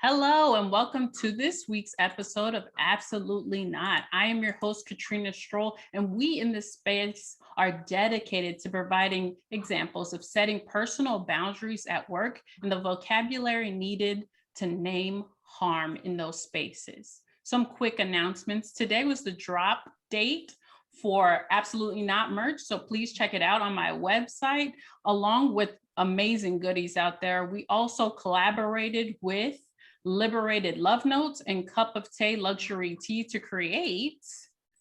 Hello, and welcome to this week's episode of Absolutely Not. I am your host, Katrina Stroll, and we in this space are dedicated to providing examples of setting personal boundaries at work and the vocabulary needed to name harm in those spaces. Some quick announcements. Today was the drop date for Absolutely Not merch, so please check it out on my website, along with amazing goodies out there. We also collaborated with Liberated Love Notes and Cup of Tea Luxury Tea to create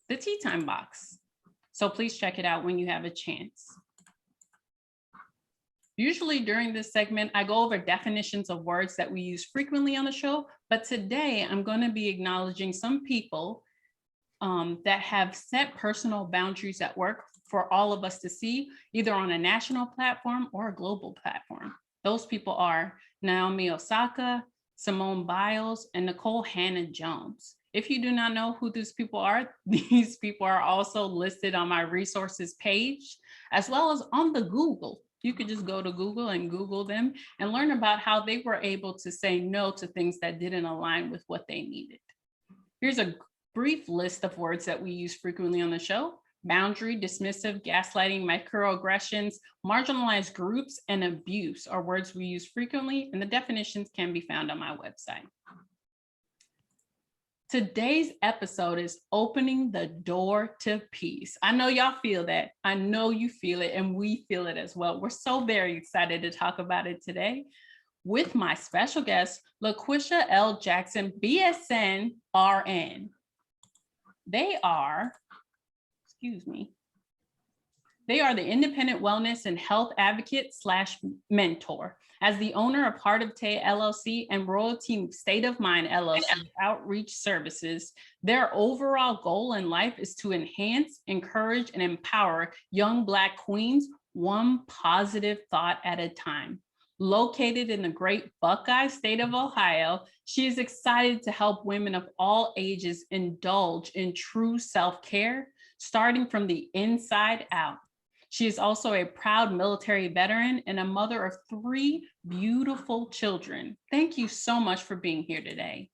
the Tea Time Box. So please check it out when you have a chance. Usually during this segment, I go over definitions of words that we use frequently on the show, but today I'm going to be acknowledging some people that have set personal boundaries at work for all of us to see, either on a national platform or a global platform. Those people are Naomi Osaka, Simone Biles, and Nicole Hannah-Jones. If you do not know who these people are also listed on my resources page, as well as on the Google. You could just go to Google and Google them and learn about how they were able to say no to things that didn't align with what they needed. Here's a brief list of words that we use frequently on the show: boundary, dismissive, gaslighting, microaggressions, marginalized groups, and abuse are words we use frequently, and the definitions can be found on my website. Today's episode is opening the door to peace. I know y'all feel that. I know you feel it, and we feel it as well. We're so very excited to talk about it today with my special guest, LaQuisha L. Jackson, BSN RN. They are the independent wellness and health advocate / mentor. As the owner of Heart of Tay LLC and Royalty State of Mind LLC outreach services, their overall goal in life is to enhance, encourage, and empower young Black queens one positive thought at a time. Located in the great Buckeye state of Ohio, she is excited to help women of all ages indulge in true self-care, starting from the inside out. She is also a proud military veteran and a mother of 3 beautiful children. Thank you so much for being here today.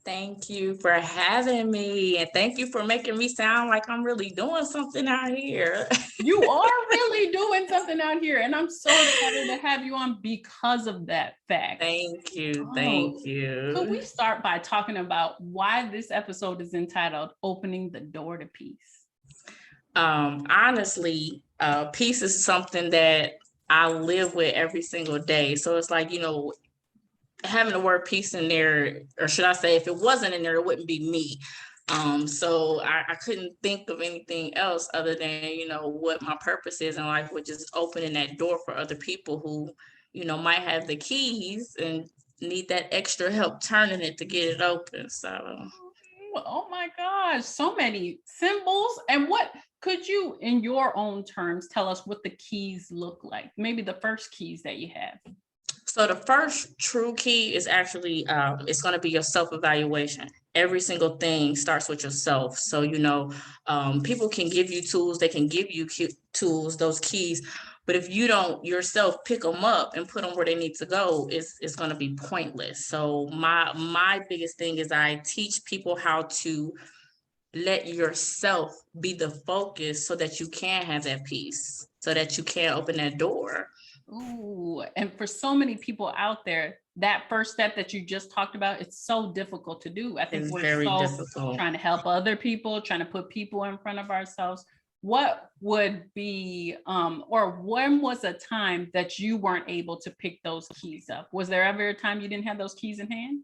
Thank you for having me, and thank you for making me sound like I'm really doing something out here. You are really doing something out here, and I'm so excited to have you on because of that fact. Thank you. Thank you. Could we start by talking about why this episode is entitled Opening the Door to Peace? Honestly, peace is something that I live with every single day. So it's like, having the word peace in there, or should I say, if it wasn't in there, it wouldn't be me. So I couldn't think of anything else other than, what my purpose is in life, which is opening that door for other people who, might have the keys and need that extra help turning it to get it open. So. Oh my gosh, so many symbols. And what could you, in your own terms, tell us what the keys look like? Maybe the first keys that you have. So the first true key is actually, it's going to be your self-evaluation. Every single thing starts with yourself. So, people can give you tools, they can give you tools, those keys, but if you don't yourself pick them up and put them where they need to go, it's going to be pointless. So my biggest thing is I teach people how to let yourself be the focus so that you can have that peace, so that you can open that door. Ooh, and for so many people out there, that first step that you just talked about, it's so difficult to do. I think It's we're very so difficult. Trying to help other people, trying to put people in front of ourselves. What would be, or when was a time that you weren't able to pick those keys up? Was there ever a time you didn't have those keys in hand?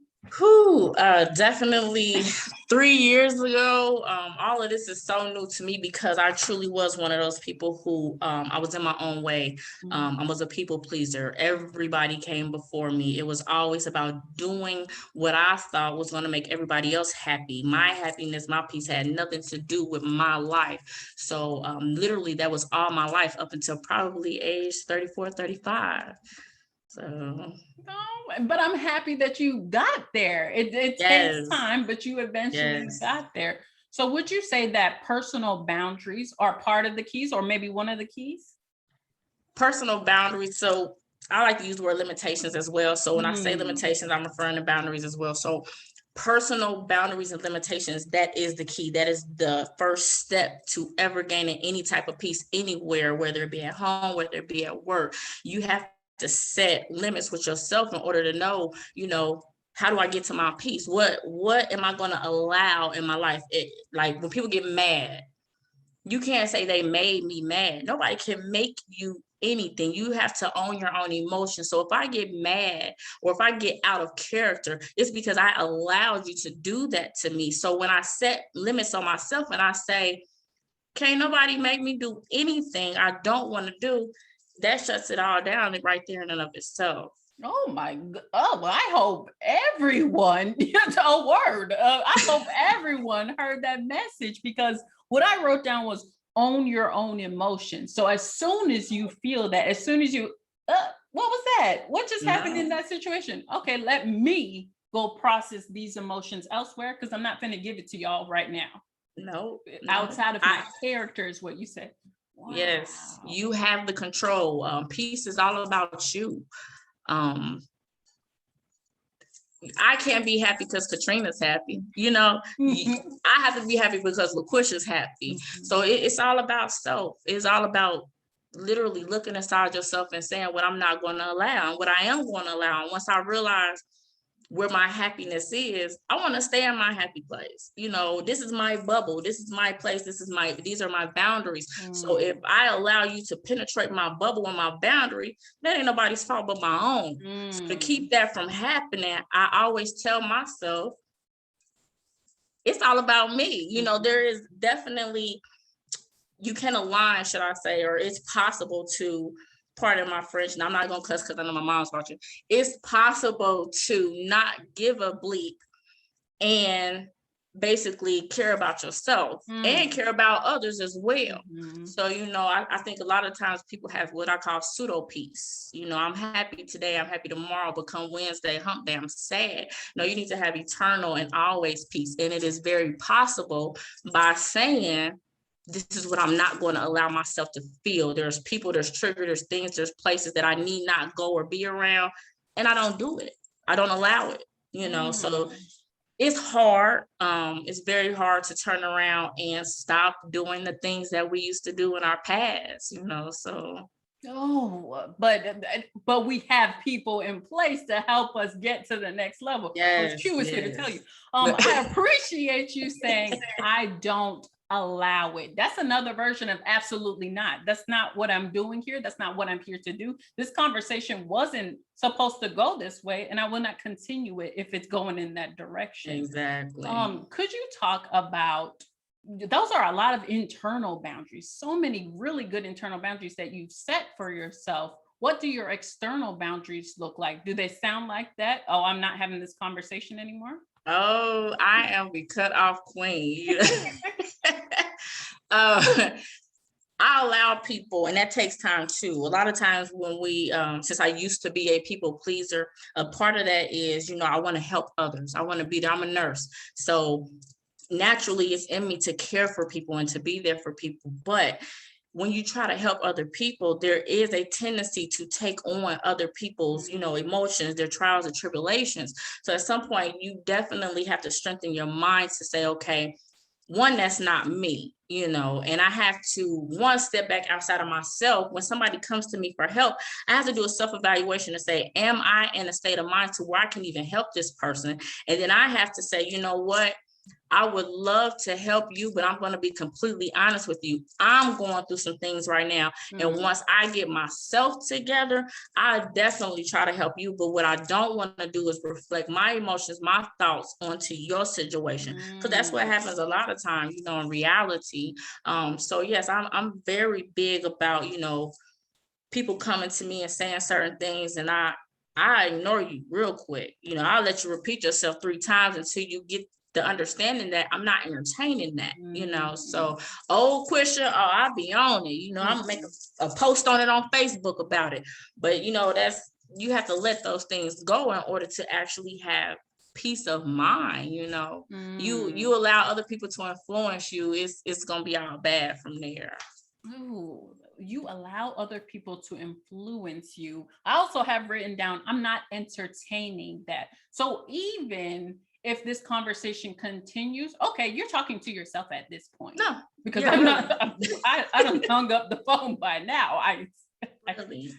Definitely 3 years ago. All of this is so new to me because I truly was one of those people who I was in my own way. I was a people pleaser. Everybody came before me. It was always about doing what I thought was going to make everybody else happy. My happiness, my peace had nothing to do with my life. So literally that was all my life up until probably age 34, 35. So, no, but I'm happy that you got there. It yes. takes time, but you eventually got there. So would you say that personal boundaries are part of the keys, or maybe one of the keys? Personal boundaries. So I like to use the word limitations as well. So when I say Mm. limitations, I'm referring to boundaries as well. So personal boundaries and limitations, that is the key. That is the first step to ever gaining any type of peace anywhere, whether it be at home, whether it be at work. You have to set limits with yourself in order to know, how do I get to my peace? What am I going to allow in my life? Like when people get mad, you can't say they made me mad. Nobody can make you anything. You have to own your own emotions. So if I get mad or if I get out of character, it's because I allowed you to do that to me. So when I set limits on myself and I say, can't nobody make me do anything I don't want to do, that shuts it all down right there in and of itself. Oh my God. Oh, well, I hope everyone, a word. I hope everyone heard that message, because what I wrote down was own your own emotions. So as soon as you feel that, as soon as you, what was that? What just happened in No. that situation? Okay, let me go process these emotions elsewhere, because I'm not going to give it to y'all right now. No. Outside of my character is what you said. Yes, Wow. you have the control. Peace is all about you. Um, I can't be happy because Katrina's happy. I have to be happy because LaQuisha's happy. So it's all about self. It's all about literally looking inside yourself and saying what I'm not going to allow and what I am going to allow. And once I realize where my happiness is, I want to stay in my happy place. This is my bubble. This is my place. These are my boundaries. So if I allow you to penetrate my bubble and my boundary, that ain't nobody's fault but my own. So to keep that from happening, I always tell myself, it's all about me. There is definitely, you can align, should I say, or it's possible to, pardon my French, and I'm not going to cuss because I know my mom's watching. It's possible to not give a bleep and basically care about yourself and care about others as well. So, I think a lot of times people have what I call pseudo peace. I'm happy today, I'm happy tomorrow, but come Wednesday, hump day, I'm sad. No, you need to have eternal and always peace. And it is very possible by saying, this is what I'm not going to allow myself to feel. There's people, there's triggers, there's things, there's places that I need not go or be around. And I don't do it. I don't allow it, so it's hard. It's very hard to turn around and stop doing the things that we used to do in our past, so. Oh, but we have people in place to help us get to the next level. Yes, Q is here to tell you. I appreciate you saying I don't allow it. That's another version of absolutely not. That's not what I'm doing here. That's not what I'm here to do. This conversation wasn't supposed to go this way, and I will not continue it if it's going in that direction. Exactly. Could you talk about, those are a lot of internal boundaries, so many really good internal boundaries that you've set for yourself. What do your external boundaries look like? Do they sound like that? Oh, I'm not having this conversation anymore. Oh, I am the cutoff queen. I allow people, and that takes time too. A lot of times when we, since I used to be a people pleaser, a part of that is, I want to help others. I want to be there. I'm a nurse. So naturally it's in me to care for people and to be there for people. But when you try to help other people, there is a tendency to take on other people's, emotions, their trials and tribulations. So at some point, you definitely have to strengthen your mind to say, okay, one, that's not me, and I have to, one, step back outside of myself. When somebody comes to me for help, I have to do a self-evaluation to say, am I in a state of mind to where I can even help this person? And then I have to say, you know what? I would love to help you, but I'm going to be completely honest with you. I'm going through some things right now. And once I get myself together, I definitely try to help you. But what I don't want to do is reflect my emotions, my thoughts onto your situation. Because that's what happens a lot of times, in reality. So yes, I'm very big about, people coming to me and saying certain things, and I ignore you real quick. I'll let you repeat yourself 3 times until you get the understanding that I'm not entertaining that, So, LaQuisha, I'll be on it. I'm gonna make a post on it on Facebook about it. But you have to let those things go in order to actually have peace of mind. You allow other people to influence you, it's gonna be all bad from there. Ooh, you allow other people to influence you. I also have written down, I'm not entertaining that. So even if this conversation continues, okay, you're talking to yourself at this point. No, Because yeah, I'm really. not, I don't hung up the phone by now. Really.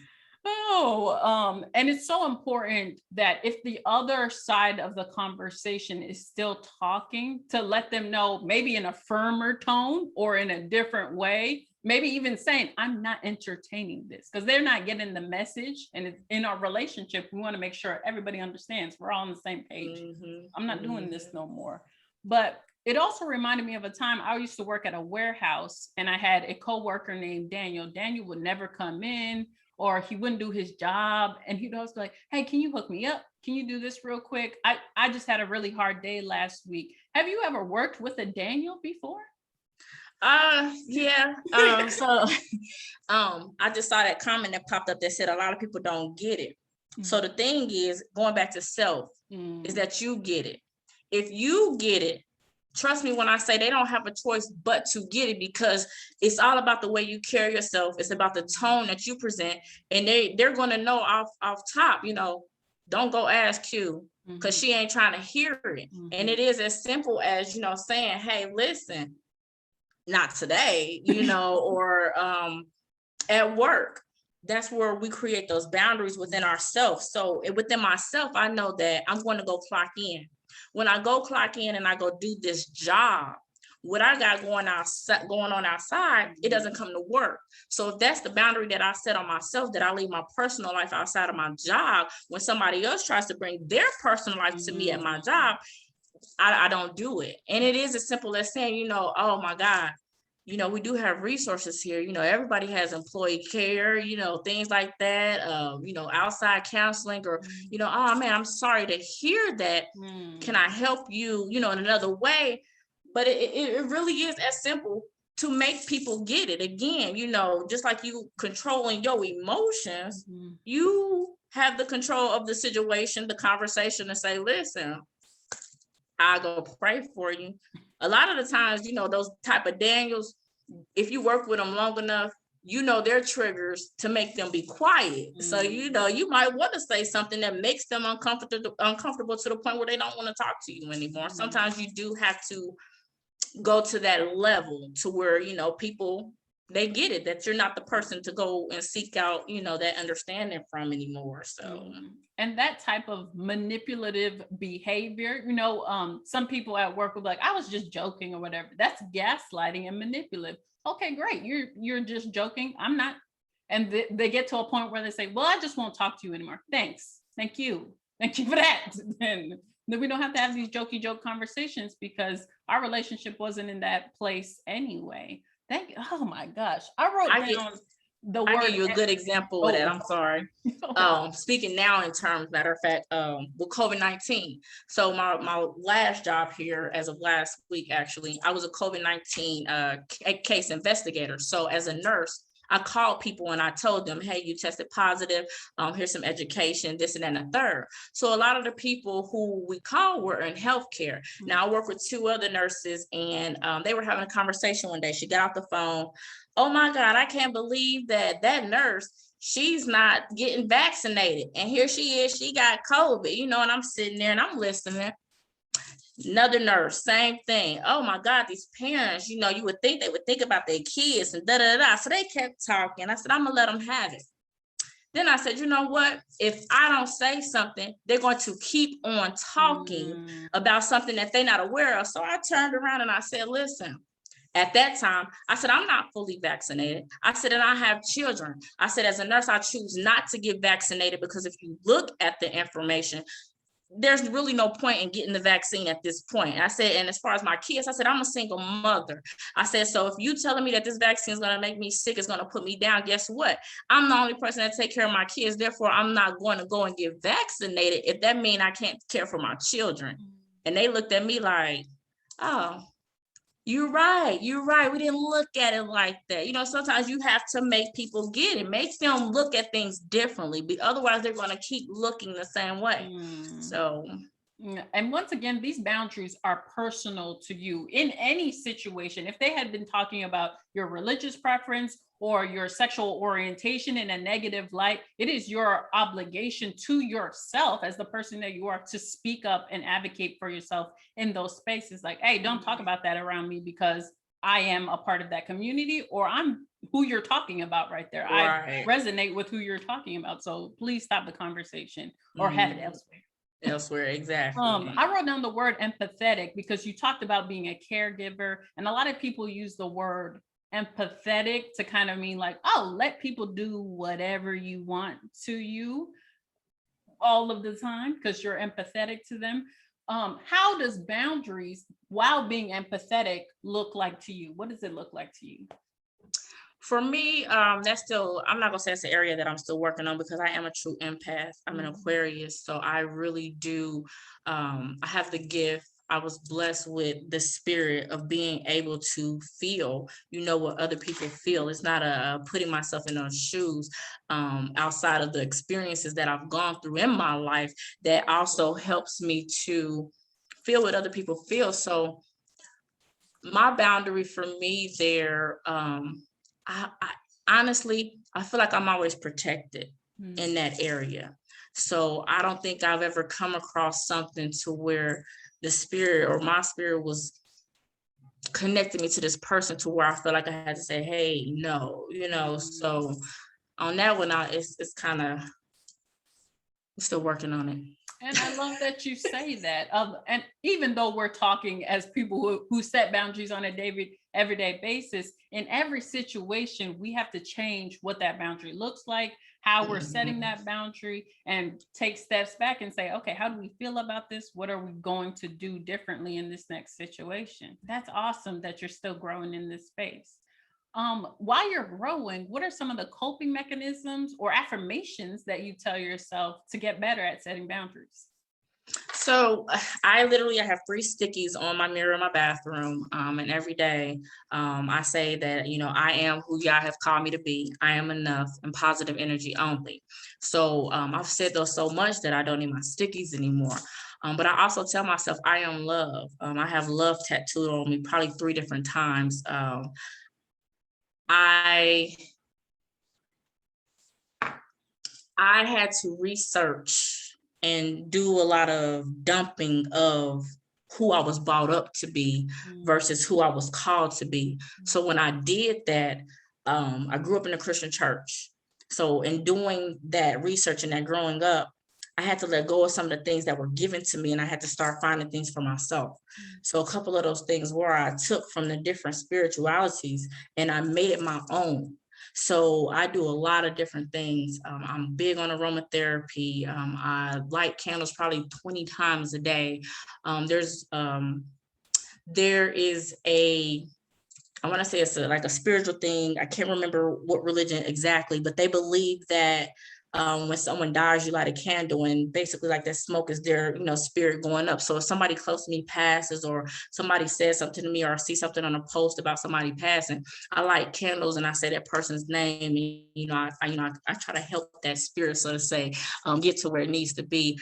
And it's so important that if the other side of the conversation is still talking, to let them know, maybe in a firmer tone or in a different way, maybe even saying, I'm not entertaining this, because they're not getting the message. And it's, in our relationship, we want to make sure everybody understands we're all on the same page. I'm not doing this no more. But it also reminded me of a time I used to work at a warehouse, and I had a coworker named Daniel. Daniel would never come in, or he wouldn't do his job. And he'd always be like, hey, can you hook me up? Can you do this real quick? I just had a really hard day last week. Have you ever worked with a Daniel before? Yeah. I just saw that comment that popped up that said a lot of people don't get it. So the thing is, going back to self, is that you get it. If you get it, trust me when I say they don't have a choice but to get it, because it's all about the way you carry yourself. It's about the tone that you present, and they're going to know off top, don't go ask Q, because she ain't trying to hear it. And it is as simple as, saying, hey, listen, not today, or at work. That's where we create those boundaries within ourselves. So within myself, I know that I'm going to go clock in. When I go clock in and I go do this job, what I got going on outside, it doesn't come to work. So if that's the boundary that I set on myself, that I leave my personal life outside of my job, when somebody else tries to bring their personal life to me at my job, I don't do it. And it is as simple as saying, oh my God, we do have resources here. Everybody has employee care, things like that, outside counseling, or, oh man, I'm sorry to hear that. Can I help you, in another way? But it really is as simple to make people get it. Again, just like you controlling your emotions, you have the control of the situation, the conversation, and say, listen, I'll go pray for you. A lot of the times, those type of Daniels, if you work with them long enough, their triggers to make them be quiet. So, you might want to say something that makes them uncomfortable to the point where they don't want to talk to you anymore. Sometimes you do have to go to that level to where, people, they get it, that you're not the person to go and seek out, that understanding from anymore. So. And that type of manipulative behavior, some people at work will be like, I was just joking or whatever. That's gaslighting and manipulative. Okay, great. You're just joking. I'm not. And they get to a point where they say, well, I just won't talk to you anymore. Thanks. Thank you. Thank you for that. And then we don't have to have these jokey joke conversations, because our relationship wasn't in that place anyway. Thank you. Oh my gosh. I wrote down the word. I'll give you a good example of that. I'm sorry. Speaking now in terms, matter of fact, with COVID-19. So my last job here, as of last week, actually, I was a COVID-19 case investigator. So as a nurse, I called people and I told them, hey, you tested positive. Here's some education, this and that and the third. So a lot of the people who we called were in healthcare. Now I work with two other nurses, and they were having a conversation one day. She got off the phone. Oh my God, I can't believe that nurse, she's not getting vaccinated. And here she is, she got COVID, and I'm sitting there and I'm listening. Another nurse, same thing. Oh my God, these parents, you would think they would think about their kids and da. So they kept talking. I said, I'm gonna let them have it. Then I said, you know what? If I don't say something, they're going to keep on talking about something that they're not aware of. So I turned around and I said, listen, at that time, I said, I'm not fully vaccinated. I said, and I have children. I said, as a nurse, I choose not to get vaccinated, because if you look at the information, there's really no point in getting the vaccine at this point. I said, and as far as my kids, I said, I'm a single mother. I said, so if you telling me that this vaccine is going to make me sick, it's going to put me down, guess what? I'm the only person that take care of my kids. Therefore, I'm not going to go and get vaccinated if that means I can't care for my children. And they looked at me like, oh, you're right. We didn't look at it like that. Sometimes you have to make people get it, make them look at things differently, but otherwise they're going to keep looking the same way. So. And once again, these boundaries are personal to you in any situation. If they had been talking about your religious preference or your sexual orientation in a negative light, it is your obligation to yourself as the person that you are to speak up and advocate for yourself in those spaces. Like, hey, don't talk about that around me because I am a part of that community, or I'm who you're talking about right there. I Right. resonate with who you're talking about. So please stop the conversation or have it elsewhere. Elsewhere, exactly. I wrote down the word empathetic because you talked about being a caregiver, and a lot of people use the word empathetic to kind of mean like, oh, let people do whatever you want to you all of the time because you're empathetic to them. How does boundaries while being empathetic look like to you? What does it look like to you? For me, that's still, I'm not gonna say it's an area that I'm still working on because I am a true empath. I'm an Mhm. Aquarius, so I really do. I have the gift. I was blessed with the spirit of being able to feel, what other people feel. It's not a putting myself in those shoes, outside of the experiences that I've gone through in my life that also helps me to feel what other people feel. So my boundary for me there, I honestly, I feel like I'm always protected Mm. in that area. So I don't think I've ever come across something to where the spirit or my spirit was connecting me to this person to where I feel like I had to say, hey, no, so on that one, it's kind of still working on it. And I love that you say that. And even though we're talking as people who set boundaries on a daily, everyday basis, in every situation, we have to change what that boundary looks like, how we're setting Mhm. that boundary, and take steps back and say, okay, how do we feel about this? What are we going to do differently in this next situation? That's awesome that you're still growing in this space. While you're growing, what are some of the coping mechanisms or affirmations that you tell yourself to get better at setting boundaries? So I have three stickies on my mirror in my bathroom. And every day I say that, I am who y'all have called me to be. I am enough and positive energy only. So I've said those so much that I don't need my stickies anymore. But I also tell myself I am love. I have love tattooed on me probably three different times. I I had to research and do a lot of dumping of who I was brought up to be Mm, versus who I was called to be. mm, So when I did that, I grew up in a Christian church. So in doing that research and that growing up, I had to let go of some of the things that were given to me and I had to start finding things for myself. mm, So a couple of those things where I took from the different spiritualities and I made it my own. So I do a lot of different things. I'm big on aromatherapy. I light candles probably 20 times a day. There is I want to say it's like a spiritual thing. I can't remember what religion exactly, but they believe that when someone dies, you light a candle, and basically, like that smoke is their, spirit going up. So if somebody close to me passes, or somebody says something to me, or I see something on a post about somebody passing, I light candles and I say that person's name, and I try to help that spirit, so to say, get to where it needs to be.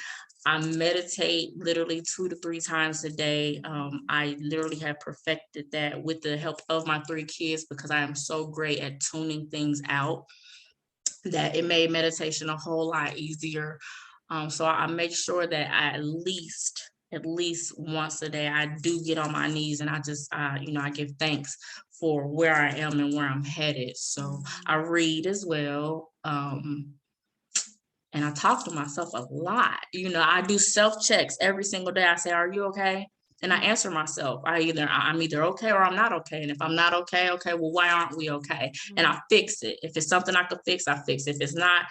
I meditate literally 2 to 3 times a day. I literally have perfected that with the help of my three kids because I am so great at tuning things out that it made meditation a whole lot easier. So I make sure that at least once a day, I do get on my knees and I just, I give thanks for where I am and where I'm headed. So I mm, read as well. And I talk to myself a lot. I do self checks every single day. I say, "Are you okay?" And I mm, answer myself. I'm either okay or I'm not okay. And if I'm not okay, okay, well, why aren't we okay? And mm, I fix it. If it's something I could fix, I fix it. If it's not,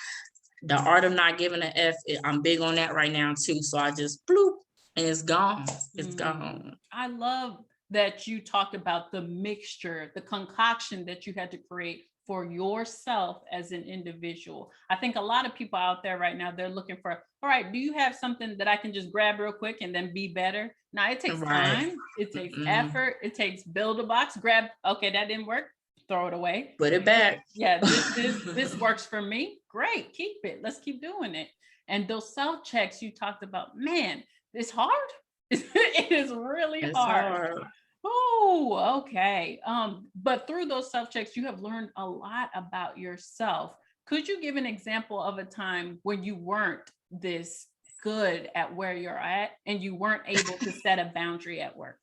the art of not giving an F, I'm big on that right now too. So I just bloop and it's gone. It's mm. gone. I love that you talked about the mixture, the concoction that you had to create for yourself as an individual. I think a lot of people out there right now, they're looking for, all right, do you have something that I can just grab real quick and then be better? Now, it takes Right. time, it takes Mm-mm. effort, it takes build a box, grab, okay, that didn't work, throw it away. Put it back. Yeah, this works for me. Great, keep it. Let's keep doing it. And those self checks you talked about, man, it's hard. It is really It's hard. hard. Oh, okay. But through those self-checks, you have learned a lot about yourself. Could you give an example of a time when you weren't this good at where you're at and you weren't able to set a boundary at work?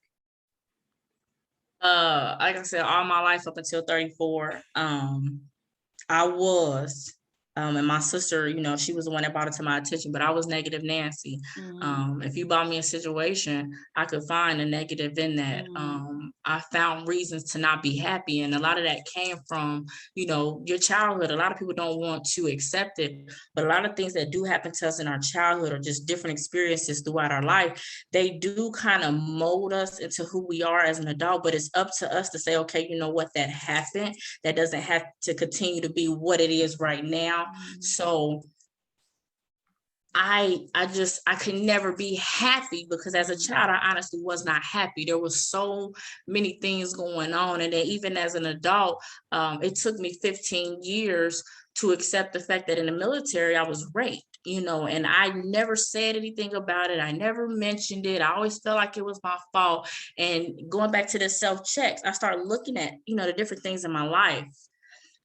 Like I said, all my life up until 34, I was, and my sister, she was the one that brought it to my attention, but I was negative Nancy. Mm, If you brought me a situation, I could find a negative in that. mm, I found reasons to not be happy. And a lot of that came from, your childhood. A lot of people don't want to accept it, but a lot of things that do happen to us in our childhood or just different experiences throughout our life, they do kind of mold us into who we are as an adult, but it's up to us to say, okay, you know what, that happened. That doesn't have to continue to be what it is right now. mm, So I could never be happy because as a child, I honestly was not happy. There was so many things going on. And then even as an adult, it took me 15 years to accept the fact that in the military, I was raped. And I never said anything about it. I never mentioned it. I always felt like it was my fault. And going back to the self checks, I started looking at, the different things in my life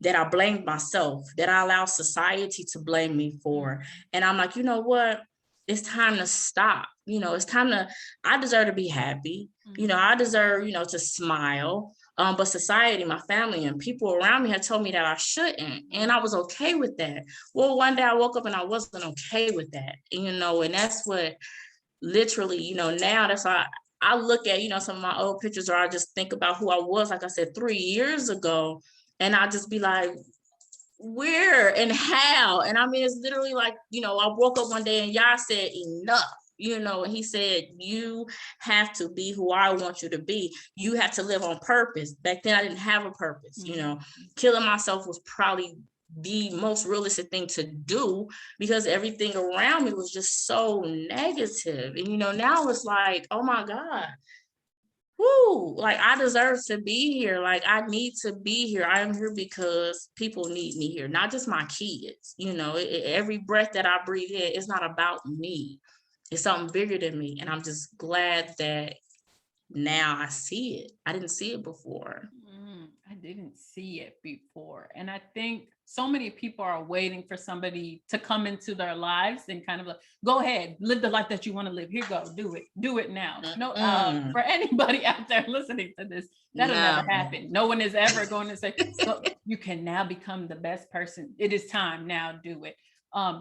that I blamed myself, that I allowed society to blame me for. And I'm like, you know what? It's time to stop. It's time to, I deserve to be happy. mm, I deserve, to smile. But society, my family, and people around me had told me that I shouldn't. And I was okay with that. Well, one day I woke up and I wasn't okay with that, and that's what literally, now that's why I look at, some of my old pictures, or I just think about who I was, like I said, 3 years ago. And I just be like, where and how? And I mean, it's literally like, I woke up one day and Yah said, enough. And he said, you have to be who I want you to be. You have to live on purpose. Back then, I didn't have a purpose. mm, Killing myself was probably the most realistic thing to do because everything around me was just so negative. And, now it's like, oh my God, whoo, like I deserve to be here. Like I need to be here. I am here because people need me here, not just my kids. Every breath that I breathe in, it's not about me. It's something bigger than me. And I'm just glad that now I see it. I didn't see it before. I didn't see it before. And I think so many people are waiting for somebody to come into their lives and kind of like, go ahead, live the life that you want to live. Here you go, do it now. No, Mm-mm. for anybody out there listening to this, that'll never No. happen. No one is ever going to say, so you can now become the best person. It is time now, do it.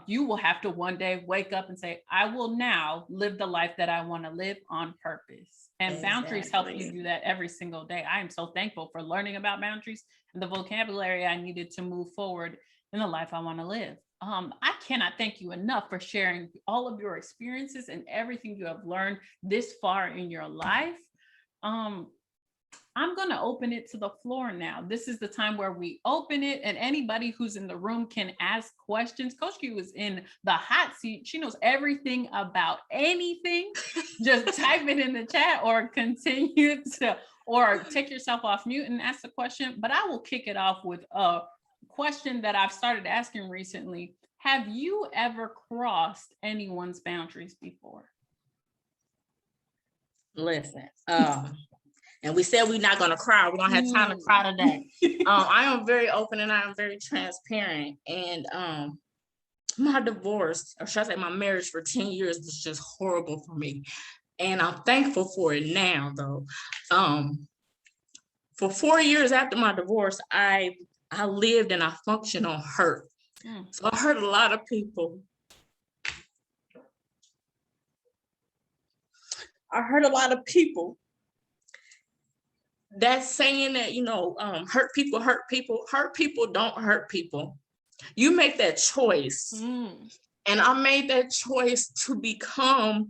You will have to one day wake up and say, I will now live the life that I want to live on purpose. And boundaries help you Exactly. do that every single day. I am so thankful for learning about boundaries and the vocabulary I needed to move forward in the life I want to live. I cannot thank you enough for sharing all of your experiences and everything you have learned this far in your life. Um, I'm going to open it to the floor now. This is the time where we open it, and anybody who's in the room can ask questions. Coach Q is in the hot seat. She knows everything about anything. Just type it in the chat or continue to, or take yourself off mute and ask the question. But I will kick it off with a question that I've started asking recently. Have you ever crossed anyone's boundaries before? Listen. And we said we're not gonna cry. We don't have time to cry today. I am very open and I am very transparent. And my divorce, or should I say my marriage for 10 years was just horrible for me. And I'm thankful for it now though. For 4 years after my divorce, I lived and I functioned on hurt. So I hurt a lot of people. I hurt a lot of people. That's saying that, hurt people, hurt people don't hurt people. You make that choice. And I made that choice to become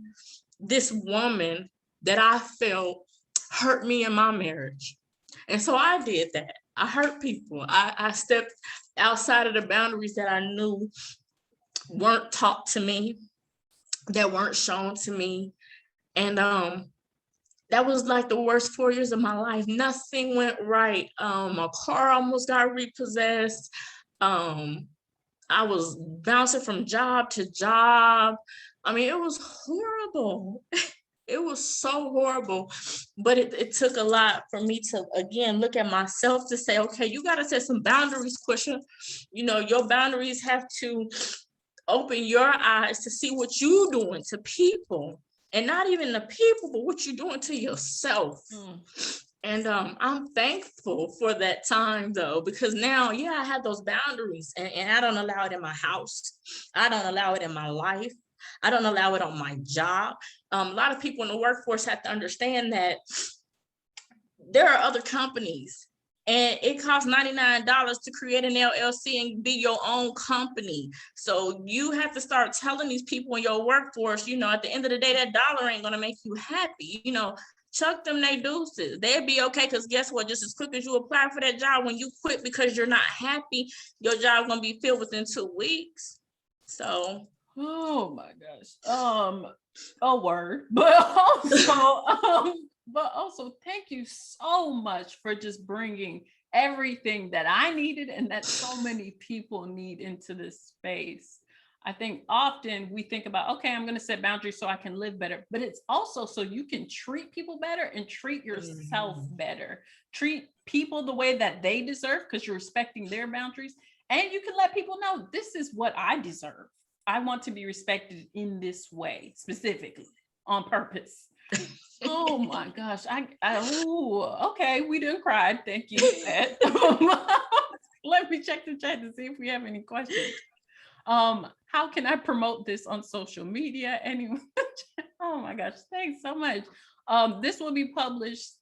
this woman that I felt hurt me in my marriage. And so I did that. I hurt people. I stepped outside of the boundaries that I knew weren't taught to me, that weren't shown to me. And that was like the worst 4 years of my life. Nothing went right. My car almost got repossessed. I was bouncing from job to job. I mean, it was horrible. it was so horrible, but it took a lot for me to, again, look at myself to say, okay, you got to set some boundaries, Quisha. Your boundaries have to open your eyes to see what you're doing to people, and not even the people, but what you're doing to yourself. And I'm thankful for that time, though, because now, I have those boundaries, and I don't allow it in my house. I don't allow it in my life. I don't allow it on my job. A lot of people in the workforce have to understand that there are other companies, and it costs $99 to create an LLC and be your own company. So you have to start telling these people in your workforce, at the end of the day, that dollar ain't going to make you happy. Chuck them they deuces. They'd be okay, because guess what? Just as quick as you apply for that job, when you quit because you're not happy, your job's going to be filled within 2 weeks. So. Oh my gosh. A word, but also thank you so much for just bringing everything that I needed and that so many people need into this space. I think often we think about, okay, I'm going to set boundaries so I can live better, but it's also so you can treat people better and treat yourself better. Treat people the way that they deserve, because you're respecting their boundaries, and you can let people know, this is what I deserve. I want to be respected in this way, specifically, on purpose. Oh my gosh. Okay, we didn't cry. Thank you. Let me check the chat to see if we have any questions. How can I promote this on social media? Anyone? Oh my gosh, thanks so much. This will be published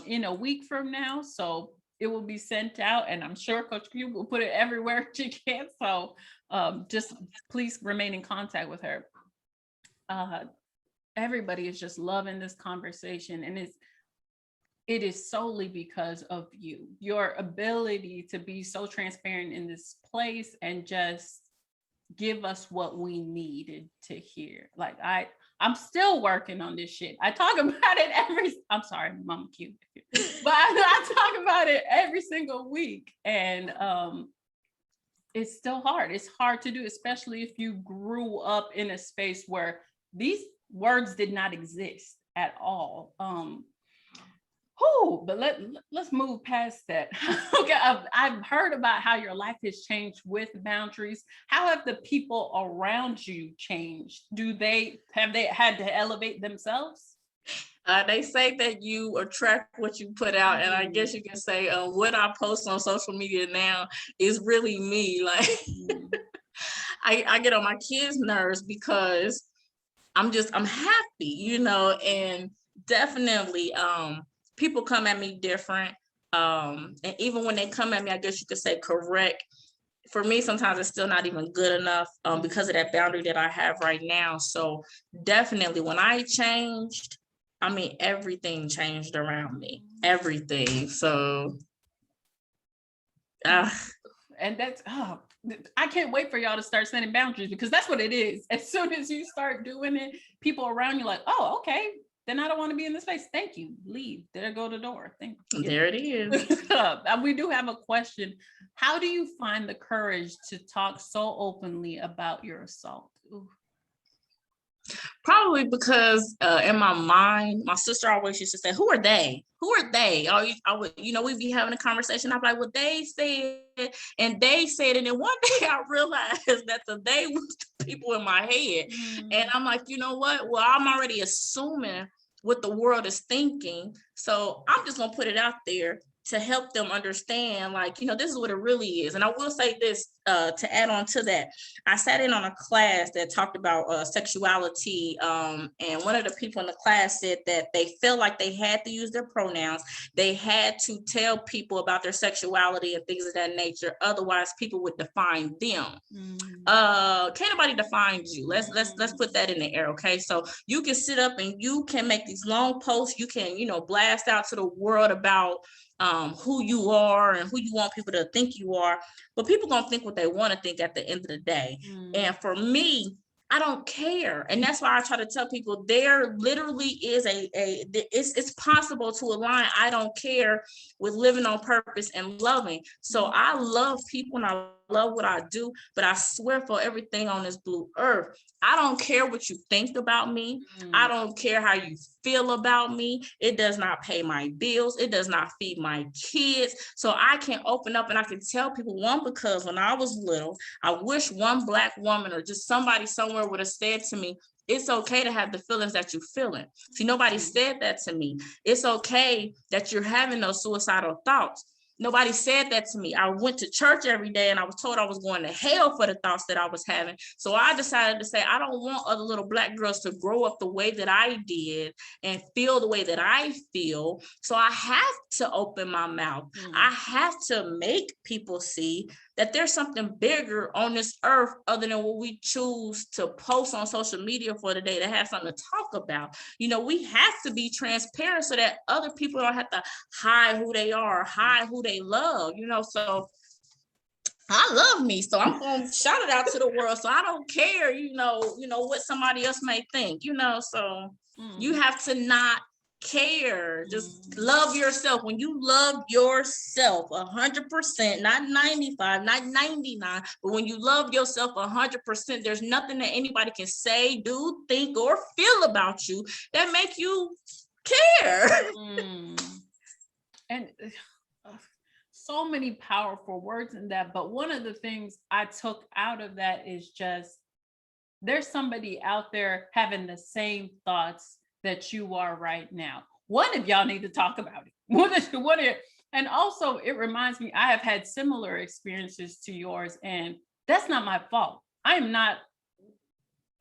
in a week from now, so it will be sent out, and I'm sure Coach Q will put it everywhere she can. So just please remain in contact with her. Everybody is just loving this conversation, and it is solely because of you, your ability to be so transparent in this place and just give us what we needed to hear. Like I'm still working on this shit. I talk about it I'm sorry, Mama Q, but I talk about it every single week, and it's still hard. It's hard to do, especially if you grew up in a space where these words did not exist at all. But let's move past that. Okay, I've heard about how your life has changed with boundaries. How have the people around you changed? Have they had to elevate themselves? They say that you attract what you put out, and I guess you can say what I post on social media now is really me. Like I get on my kids' nerves because I'm happy, and definitely people come at me different. And even when they come at me, I guess you could say correct. For me, sometimes it's still not even good enough because of that boundary that I have right now. So definitely when I changed, everything changed around me, everything. So, and that's, I can't wait for y'all to start setting boundaries, because that's what it is. As soon as you start doing it, people around you like, oh, okay, then I don't want to be in this space. Thank you. Leave. There go the door. Thank you. There it is. We do have a question. How do you find the courage to talk so openly about your assault? Ooh. Probably because in my mind, my sister always used to say, who are they? Who are they? We'd be having a conversation. I'm like, well, they said, and they said, and then one day I realized that the they was the people in my head. And I'm like, you know what? Well, I'm already assuming what the world is thinking. So I'm just going to put it out there to help them understand, like, this is what it really is. And I will say this to add on to that. I sat in on a class that talked about sexuality. And one of the people in the class said that they felt like they had to use their pronouns. They had to tell people about their sexuality and things of that nature. Otherwise, people would define them. Can't nobody define you. Let's put that in the air. Okay. So you can sit up and you can make these long posts. You can, blast out to the world about who you are and who you want people to think you are, but people gonna think what they want to think at the end of the day. And for me, I don't care. And that's why I try to tell people there literally is it's possible to align I don't care with living on purpose and loving. So I love people and I love what I do, but I swear for everything on this blue earth, I don't care what you think about me. I don't care how you feel about me. It does not pay my bills. It does not feed my kids. So I can open up and I can tell people, one, because when I was little, I wish one Black woman or just somebody somewhere would have said to me, it's okay to have the feelings that you're feeling. See, nobody said that to me. It's okay that you're having those suicidal thoughts. Nobody said that to me. I went to church every day and I was told I was going to hell for the thoughts that I was having. So I decided to say, I don't want other little Black girls to grow up the way that I did and feel the way that I feel. So I have to open my mouth. I have to make people see that there's something bigger on this earth other than what we choose to post on social media for the day to have something to talk about. You know, we have to be transparent so that other people don't have to hide who they are, hide who they love, you know. So I love me, so I'm gonna shout it out to the world. So I don't care, you know what somebody else may think, you know. So you have to not care. Just love yourself. When you love yourself 100%, not 95, not 99, but when you love yourself 100%, there's nothing that anybody can say, do, think, or feel about you that make you care. And so many powerful words in that. But one of the things I took out of that is just there's somebody out there having the same thoughts that you are right now. One of y'all need to talk about it. And also it reminds me, I have had similar experiences to yours, and that's not my fault. I am not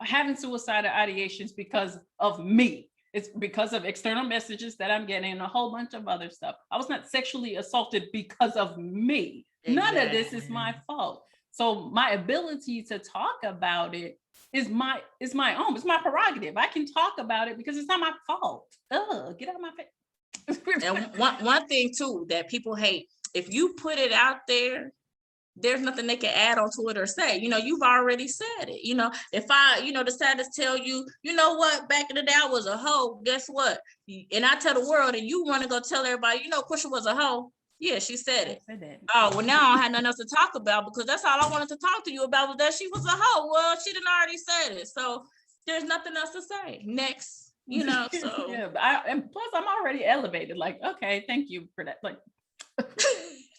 having suicidal ideations because of me. It's because of external messages that I'm getting and a whole bunch of other stuff. I was not sexually assaulted because of me. Exactly. None of this is my fault. So my ability to talk about it is my own. It's my prerogative. I can talk about it because it's not my fault. Get out of my face. And one thing too that people hate, if you put it out there, there's nothing they can add onto it or say. You know, you've already said it. You know, if I, decide to tell you, you know what, back in the day I was a hoe, guess what? And I tell the world and you want to go tell everybody, LaQuisha was a hoe. Yeah, she said it. Oh, well, now I don't have nothing else to talk about because that's all I wanted to talk to you about was that she was a hoe. Well, she didn't already said it. So there's nothing else to say. Next, so. Yeah, and plus I'm already elevated. Like, okay, thank you for that. Like,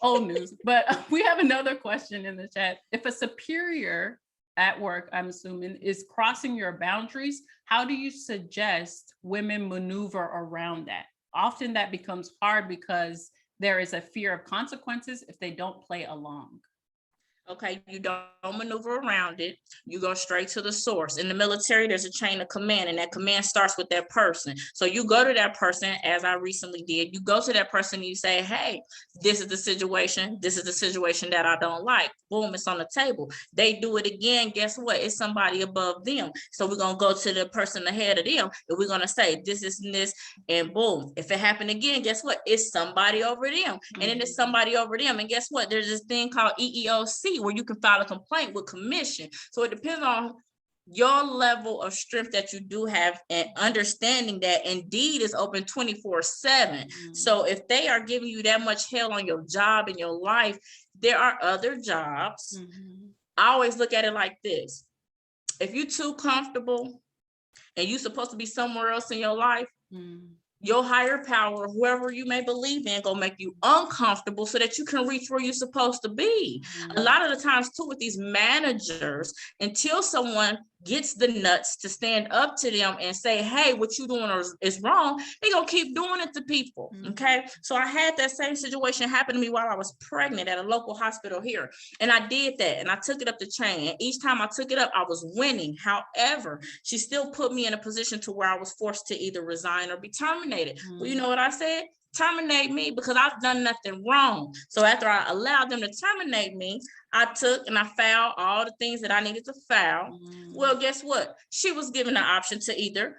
old news. But we have another question in the chat. If a superior at work, I'm assuming, is crossing your boundaries, how do you suggest women maneuver around that? Often that becomes hard because there is a fear of consequences if they don't play along. Okay, you don't maneuver around it. You go straight to the source. In the military, there's a chain of command, and that command starts with that person. So you go to that person, as I recently did. You go to that person and you say, hey, this is the situation. This is the situation that I don't like. Boom, it's on the table. They do it again. Guess what? It's somebody above them. So we're going to go to the person ahead of them, and we're going to say, this is this, and boom. If it happened again, guess what? It's somebody over them. And then it's somebody over them. And guess what? There's this thing called EEOC, where you can file a complaint with commission. So it depends on your level of strength that you do have and understanding that Indeed is open 24/7. So if they are giving you that much hell on your job and your life, there are other jobs. I always look at it like this. If you're too comfortable and you're supposed to be somewhere else in your life, your higher power, whoever you may believe in, gonna make you uncomfortable so that you can reach where you're supposed to be. A lot of the times too with these managers, until someone gets the nuts to stand up to them and say, hey, what you doing is wrong, they gonna keep doing it to people. Okay. So I had that same situation happen to me while I was pregnant at a local hospital here. And I did that and I took it up the chain. And each time I took it up, I was winning. However, she still put me in a position to where I was forced to either resign or be terminated. Well, you know what I said? Terminate me because I've done nothing wrong. So after I allowed them to terminate me, I took and I filed all the things that I needed to file. Well, guess what? She was given the option to either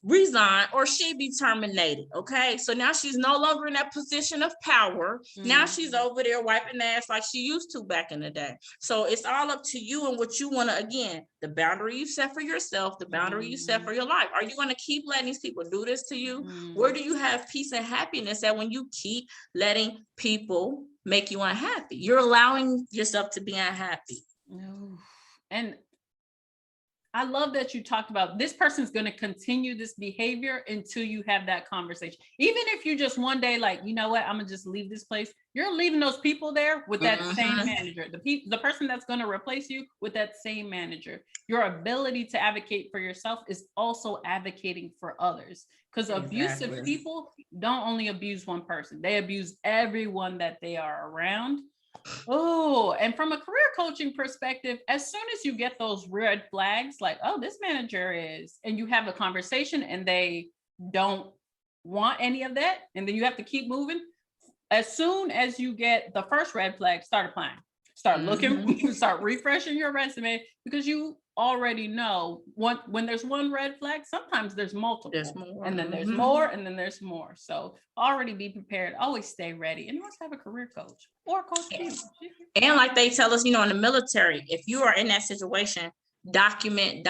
resign or she be terminated. Okay. So now she's no longer in that position of power. Now she's over there wiping ass like she used to back in the day. So it's all up to you and what you want to, again, the boundary you set for yourself, the boundary you set for your life. Are you going to keep letting these people do this to you? Where do you have peace and happiness at when you keep letting people make you unhappy? You're allowing yourself to be unhappy. And I love that you talked about this person's going to continue this behavior until you have that conversation. Even if you just one day, like, you know what, I'm gonna just leave this place. You're leaving those people there with that same manager, the person that's going to replace you with that same manager. Your ability to advocate for yourself is also advocating for others, because abusive people don't only abuse one person, they abuse everyone that they are around. Oh, and from a career coaching perspective, as soon as you get those red flags, like, oh, this manager is, and you have a conversation and they don't want any of that, and then you have to keep moving. As soon as you get the first red flag, start applying, start looking, start refreshing your resume, because you already know when there's one red flag, sometimes there's multiple, and then there's more, and then there's more. So already be prepared, always stay ready, and you must have a career coach or a coach. And like they tell us, in the military, if you are in that situation, document.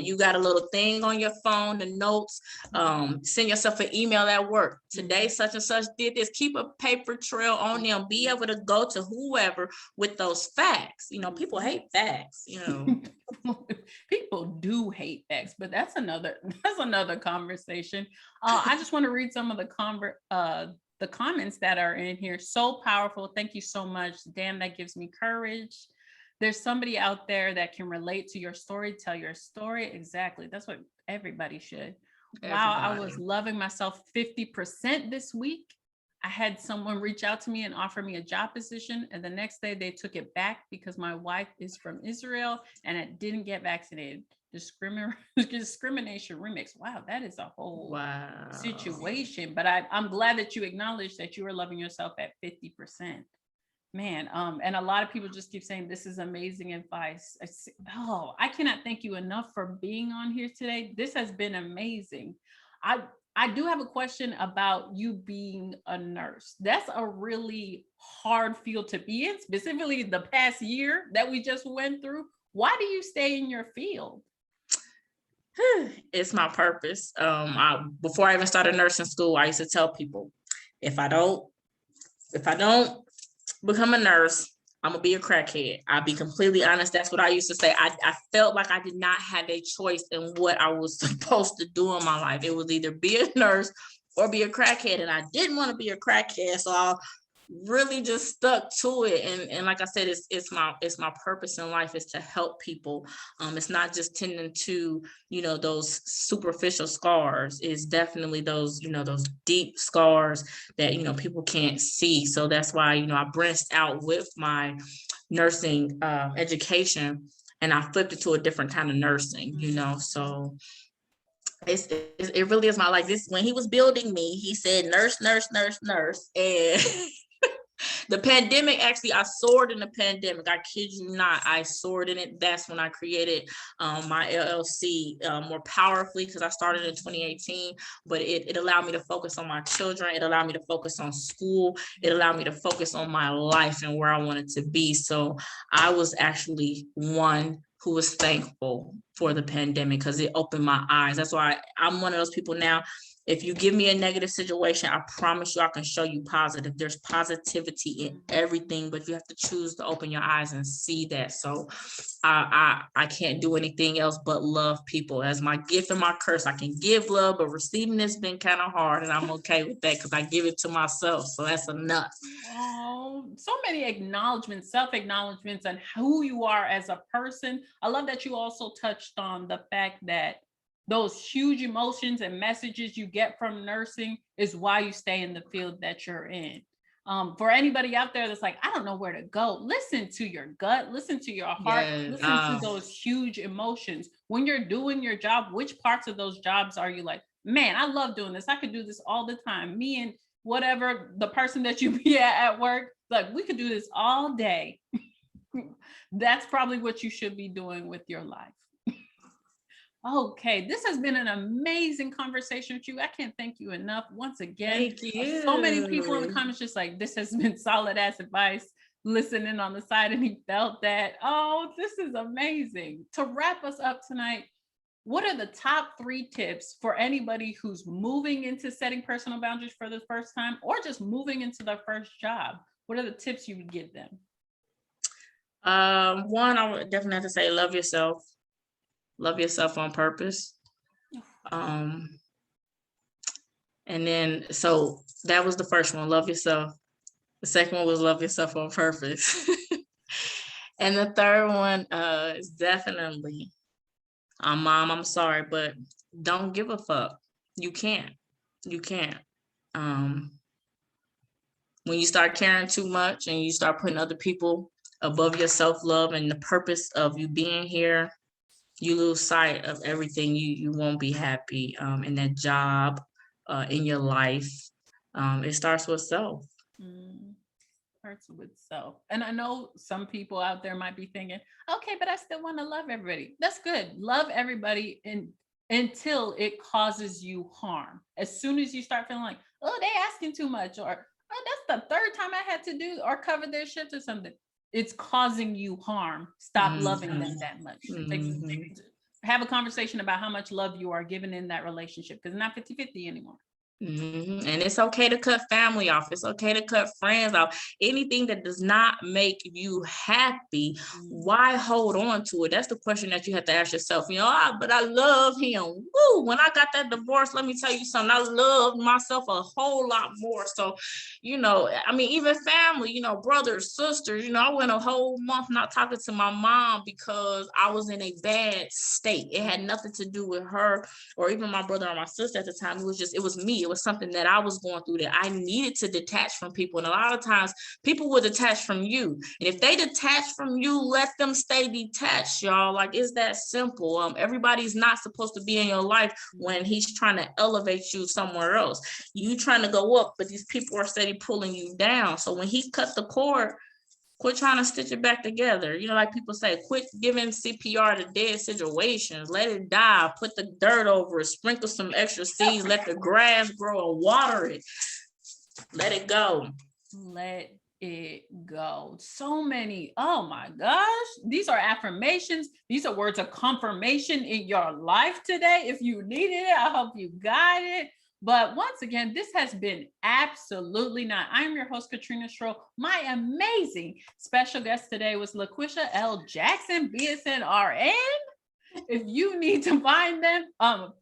You got a little thing on your phone, the notes, send yourself an email at work. Today, such and such did this. Keep a paper trail on them. Be able to go to whoever with those facts. People hate facts, People do hate facts, but that's another conversation. I just want to read some of the comments that are in here. So powerful. Thank you so much. Damn, that gives me courage. There's somebody out there that can relate to your story. Tell your story. Exactly. That's what everybody should. Wow, I was loving myself 50% this week. I had someone reach out to me and offer me a job position, and the next day they took it back because my wife is from Israel and it didn't get vaccinated. Discrimination remix. Wow, that is a whole situation. But I'm glad that you acknowledged that you were loving yourself at 50%. Man, and a lot of people just keep saying this is amazing advice. I cannot thank you enough for being on here today. This has been amazing. I do have a question about you being a nurse. That's a really hard field to be in, specifically the past year that we just went through. Why do you stay in your field? It's my purpose. Before I even started nursing school, I used to tell people, if I don't become a nurse, I'm gonna be a crackhead. I'll be completely honest. That's what I used to say. I felt like I did not have a choice in what I was supposed to do in my life. It was either be a nurse or be a crackhead, and I didn't want to be a crackhead. So I really just stuck to it. And like I said, it's my purpose in life is to help people. It's not just tending to, those superficial scars. It's definitely those, those deep scars that, people can't see. So that's why, I branched out with my nursing education, and I flipped it to a different kind of nursing, so it really is my life. This, when he was building me, he said, nurse, nurse, nurse, nurse. And the pandemic, actually, I soared in the pandemic. I kid you not, I soared in it. That's when I created my LLC more powerfully, because I started in 2018, but it allowed me to focus on my children. It allowed me to focus on school. It allowed me to focus on my life and where I wanted to be. So I was actually one who was thankful for the pandemic, because it opened my eyes. That's why I'm one of those people now. If you give me a negative situation, I promise you I can show you positive. There's positivity in everything, but you have to choose to open your eyes and see that. So I can't do anything else but love people. As my gift and my curse, I can give love, but receiving it's been kind of hard, and I'm okay with that because I give it to myself. So that's enough. Oh, so many acknowledgments, self-acknowledgments on who you are as a person. I love that you also touched on the fact that those huge emotions and messages you get from nursing is why you stay in the field that you're in. For anybody out there that's like, I don't know where to go, listen to your gut, listen to your heart, listen to those huge emotions. When you're doing your job, which parts of those jobs are you like, man, I love doing this. I could do this all the time. Me and whatever the person that you be at work, like, we could do this all day. That's probably what you should be doing with your life. Okay, this has been an amazing conversation with you. I can't thank you enough once again. Thank you. So many people in the comments just like, this has been solid ass advice, listening on the side, and he felt that. Oh, this is amazing. To wrap us up tonight, what are the top 3 tips for anybody who's moving into setting personal boundaries for the first time or just moving into their first job? What are the tips you would give them? One, I would definitely have to say, love yourself. Love yourself on purpose. And then, so that was the first one, love yourself. The second one was love yourself on purpose. And the third one is definitely, Mom, I'm sorry, but don't give a fuck. You can't. You can't. When you start caring too much and you start putting other people above your self-love and the purpose of you being here, you lose sight of everything. You won't be happy in that job, in your life. It starts with self. Starts with self. And I know some people out there might be thinking, okay, but I still want to love everybody. That's good. Love everybody until it causes you harm. As soon as you start feeling like, oh, they asking too much, or oh, that's the third time I had to do or cover their shifts or something, it's causing you harm. Stop loving them that much. Have a conversation about how much love you are giving in that relationship, because it's not 50-50 anymore. And it's okay to cut family off. It's okay to cut friends off. Anything that does not make you happy, why hold on to it? That's the question that you have to ask yourself. But I love him. Woo! When I got that divorce, let me tell you something. I loved myself a whole lot more. So, even family, brothers, sisters, I went a whole month not talking to my mom because I was in a bad state. It had nothing to do with her or even my brother or my sister at the time. It was me. It was something that I was going through that I needed to detach from people. And a lot of times people will detach from you. And if they detach from you, let them stay detached, y'all. Like, it's that simple. Everybody's not supposed to be in your life when he's trying to elevate you somewhere else. You trying to go up, but these people are steady pulling you down. So when he cut the cord, quit trying to stitch it back together. Like people say, quit giving CPR to dead situations. Let it die. Put the dirt over it. Sprinkle some extra seeds. Let the grass grow and water it. Let it go. Let it go. So many. Oh my gosh. These are affirmations. These are words of confirmation in your life today. If you needed it, I hope you got it. But once again, this has been absolutely not. I'm your host, Katrina Stroh. My amazing special guest today was LaQuisha L. Jackson, BSN RN. If you need to find them,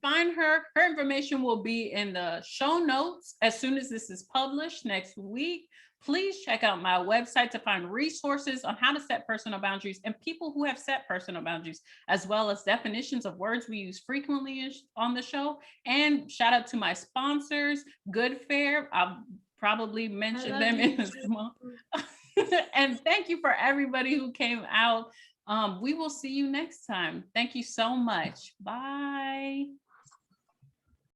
find her. Her information will be in the show notes as soon as this is published next week. Please check out my website to find resources on how to set personal boundaries and people who have set personal boundaries, as well as definitions of words we use frequently on the show. And shout out to my sponsors, Good Fare. I'll probably mention them in a small. And thank you for everybody who came out. We will see you next time. Thank you so much. Bye.